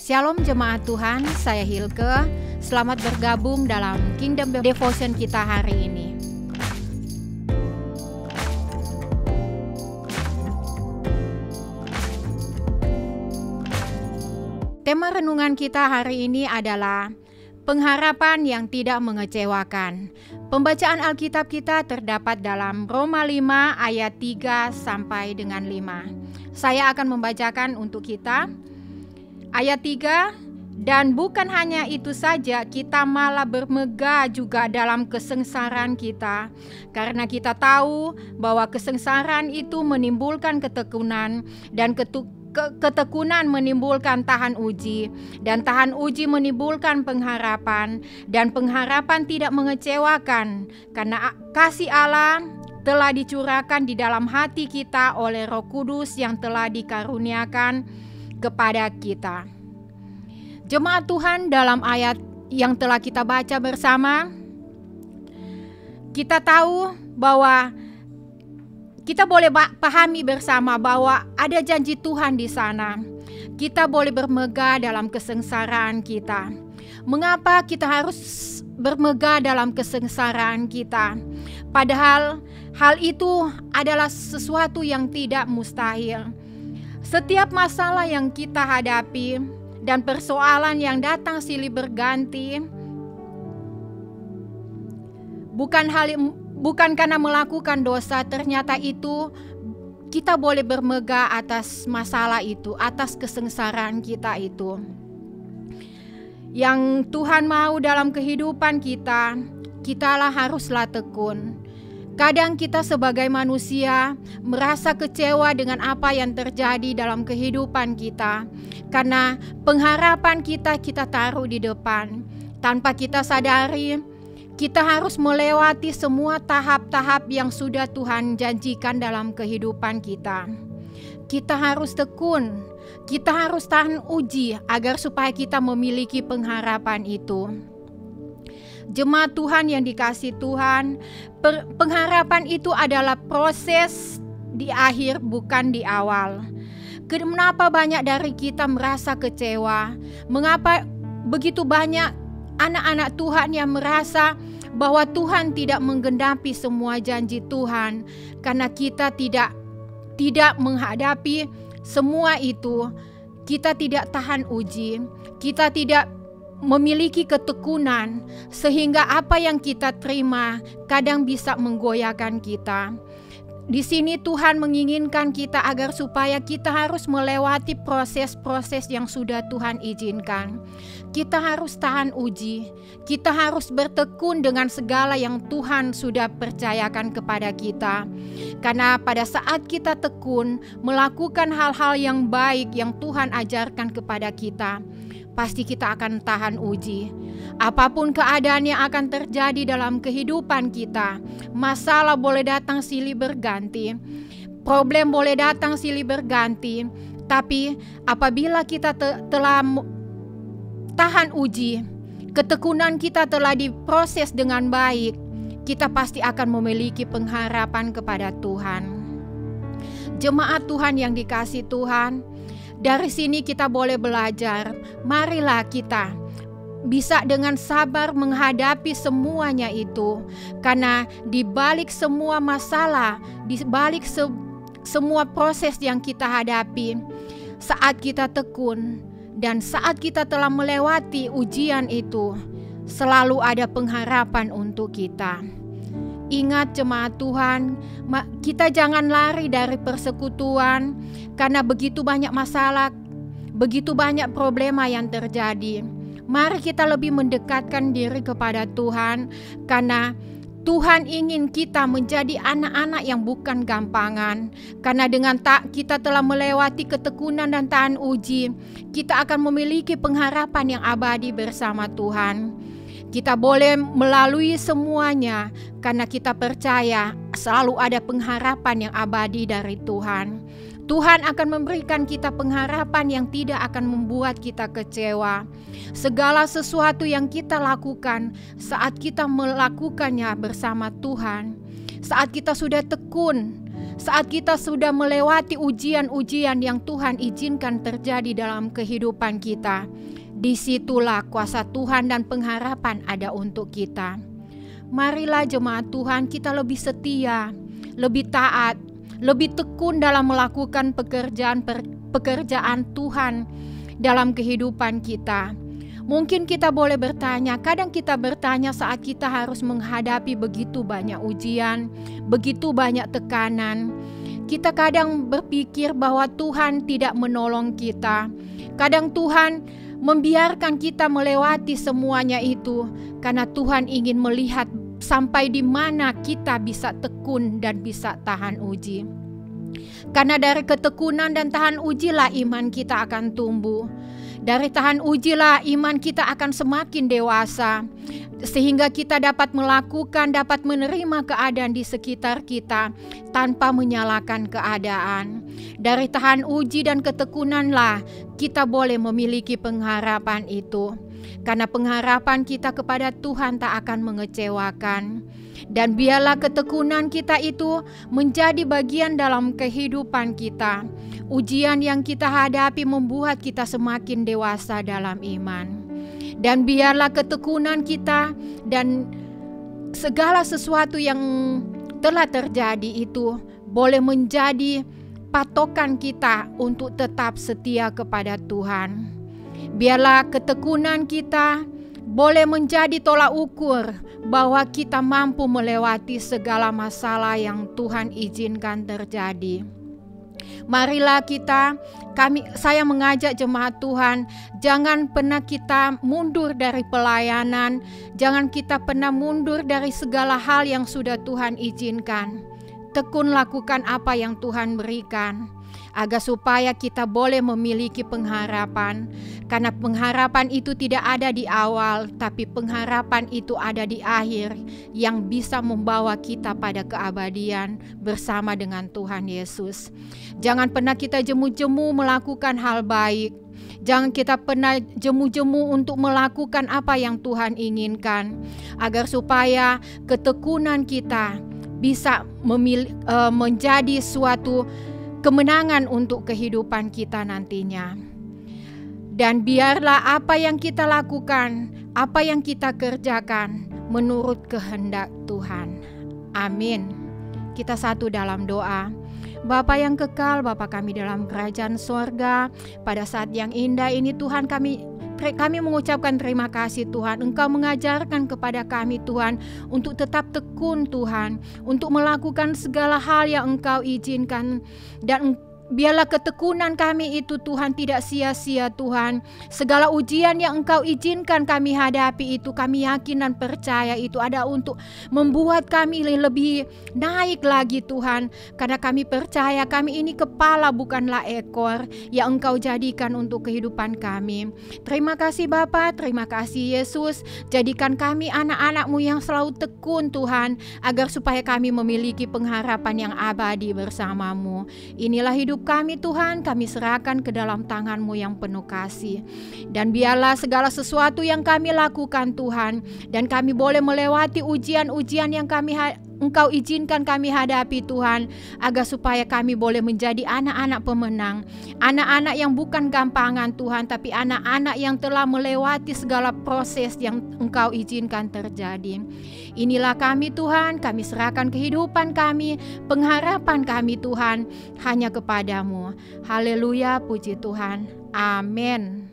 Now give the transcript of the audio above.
Shalom jemaat Tuhan, saya Hilke. Selamat bergabung dalam Kingdom Devotion kita hari ini. Tema renungan kita hari ini adalah pengharapan yang tidak mengecewakan. Pembacaan Alkitab kita terdapat dalam Roma 5 ayat 3 sampai dengan 5. Saya akan membacakan untuk kita. Ayat 3, dan bukan hanya itu saja, kita malah bermegah juga dalam kesengsaraan kita, karena kita tahu bahwa kesengsaraan itu menimbulkan ketekunan, dan ketekunan menimbulkan tahan uji, dan tahan uji menimbulkan pengharapan, dan pengharapan tidak mengecewakan, karena kasih Allah telah dicurahkan di dalam hati kita oleh Roh Kudus yang telah dikaruniakan kepada kita. Jemaat Tuhan, dalam ayat yang telah kita baca bersama, kita tahu bahwa kita boleh pahami bersama bahwa ada janji Tuhan di sana. Kita boleh bermegah dalam kesengsaraan kita. Mengapa kita harus bermegah dalam kesengsaraan kita? Padahal hal itu adalah sesuatu yang tidak mustahil. Setiap masalah yang kita hadapi dan persoalan yang datang silih berganti, bukan karena melakukan dosa, ternyata itu kita boleh bermegah atas masalah itu, atas kesengsaraan kita itu. Yang Tuhan mau dalam kehidupan kita, kitalah haruslah tekun. Kadang kita sebagai manusia merasa kecewa dengan apa yang terjadi dalam kehidupan kita, karena pengharapan kita taruh di depan. Tanpa kita sadari, kita harus melewati semua tahap-tahap yang sudah Tuhan janjikan dalam kehidupan kita. Kita harus tekun, kita harus tahan uji agar supaya kita memiliki pengharapan itu. Jemaat Tuhan yang dikasihi Tuhan, pengharapan itu adalah proses di akhir, bukan di awal. Kenapa banyak dari kita merasa kecewa? Mengapa begitu banyak anak-anak Tuhan yang merasa bahwa Tuhan tidak menggenapi semua janji Tuhan? Karena kita tidak menghadapi semua itu, kita tidak tahan uji, kita tidak memiliki ketekunan, sehingga apa yang kita terima kadang bisa menggoyahkan kita. Di sini Tuhan menginginkan kita agar supaya kita harus melewati proses-proses yang sudah Tuhan izinkan. Kita harus tahan uji, kita harus bertekun dengan segala yang Tuhan sudah percayakan kepada kita. Karena pada saat kita tekun melakukan hal-hal yang baik yang Tuhan ajarkan kepada kita, pasti kita akan tahan uji. Apapun keadaan yang akan terjadi dalam kehidupan kita, masalah boleh datang silih berganti, problem boleh datang silih berganti, tapi apabila kita telah tahan uji, ketekunan kita telah diproses dengan baik, kita pasti akan memiliki pengharapan kepada Tuhan. Jemaat Tuhan yang dikasihi Tuhan, dari sini kita boleh belajar. Marilah kita bisa dengan sabar menghadapi semuanya itu. Karena di balik semua masalah, di balik semua proses yang kita hadapi, saat kita tekun dan saat kita telah melewati ujian itu, selalu ada pengharapan untuk kita. Ingat jemaat Tuhan, kita jangan lari dari persekutuan, karena begitu banyak masalah, begitu banyak problema yang terjadi. Mari kita lebih mendekatkan diri kepada Tuhan, karena Tuhan ingin kita menjadi anak-anak yang bukan gampangan. Karena dengan kita telah melewati ketekunan dan tahan uji, kita akan memiliki pengharapan yang abadi bersama Tuhan. Kita boleh melalui semuanya karena kita percaya selalu ada pengharapan yang abadi dari Tuhan. Tuhan akan memberikan kita pengharapan yang tidak akan membuat kita kecewa. Segala sesuatu yang kita lakukan saat kita melakukannya bersama Tuhan, saat kita sudah tekun, saat kita sudah melewati ujian-ujian yang Tuhan izinkan terjadi dalam kehidupan kita, disitulah kuasa Tuhan dan pengharapan ada untuk kita. Marilah jemaat Tuhan, kita lebih setia, lebih taat, lebih tekun dalam melakukan pekerjaan Tuhan dalam kehidupan kita. Mungkin kita boleh bertanya, kadang kita bertanya saat kita harus menghadapi begitu banyak ujian, begitu banyak tekanan. Kita kadang berpikir bahwa Tuhan tidak menolong kita. Kadang Tuhan membiarkan kita melewati semuanya itu karena Tuhan ingin melihat sampai di mana kita bisa tekun dan bisa tahan uji. Karena dari ketekunan dan tahan ujilah iman kita akan tumbuh. Dari tahan ujilah iman kita akan semakin dewasa, sehingga kita dapat menerima keadaan di sekitar kita tanpa menyalahkan keadaan. Dari tahan uji dan ketekunanlah kita boleh memiliki pengharapan itu. Karena pengharapan kita kepada Tuhan tak akan mengecewakan. Dan biarlah ketekunan kita itu menjadi bagian dalam kehidupan kita. Ujian yang kita hadapi membuat kita semakin dewasa dalam iman. Dan biarlah ketekunan kita dan segala sesuatu yang telah terjadi itu boleh menjadi patokan kita untuk tetap setia kepada Tuhan. Biarlah ketekunan kita boleh menjadi tolak ukur bahwa kita mampu melewati segala masalah yang Tuhan izinkan terjadi. Marilah saya mengajak jemaat Tuhan, jangan pernah kita mundur dari pelayanan, jangan kita pernah mundur dari segala hal yang sudah Tuhan izinkan. Tekun lakukan apa yang Tuhan berikan, agar supaya kita boleh memiliki pengharapan. Karena pengharapan itu tidak ada di awal, tapi pengharapan itu ada di akhir, yang bisa membawa kita pada keabadian bersama dengan Tuhan Yesus. Jangan pernah kita jemu-jemu melakukan hal baik. Jangan kita pernah jemu-jemu untuk melakukan apa yang Tuhan inginkan, agar supaya ketekunan kita bisa menjadi suatu kemenangan untuk kehidupan kita nantinya. Dan biarlah apa yang kita lakukan, apa yang kita kerjakan menurut kehendak Tuhan. Amin. Kita satu dalam doa. Bapa yang kekal, Bapa kami dalam kerajaan sorga, pada saat yang indah ini Tuhan, kami mengucapkan terima kasih Tuhan. Engkau mengajarkan kepada kami Tuhan untuk tetap tekun Tuhan, untuk melakukan segala hal yang Engkau izinkan. Dan biarlah ketekunan kami itu Tuhan tidak sia-sia Tuhan. Segala ujian yang Engkau izinkan kami hadapi itu, kami yakin dan percaya itu ada untuk membuat kami lebih naik lagi Tuhan. Karena kami percaya kami ini kepala bukanlah ekor yang Engkau jadikan untuk kehidupan kami. Terima kasih Bapa, terima kasih Yesus. Jadikan kami anak-anak-Mu yang selalu tekun Tuhan, agar supaya kami memiliki pengharapan yang abadi bersama-Mu. Inilah hidup kami Tuhan, kami serahkan ke dalam tangan-Mu yang penuh kasih. Dan biarlah segala sesuatu yang kami lakukan Tuhan, dan kami boleh melewati ujian-ujian yang Engkau izinkan kami hadapi Tuhan, agar supaya kami boleh menjadi anak-anak pemenang, anak-anak yang bukan gampangan Tuhan, tapi anak-anak yang telah melewati segala proses yang Engkau izinkan terjadi. Inilah kami Tuhan, kami serahkan kehidupan kami, pengharapan kami Tuhan hanya kepadamu. Haleluya, puji Tuhan. Amin.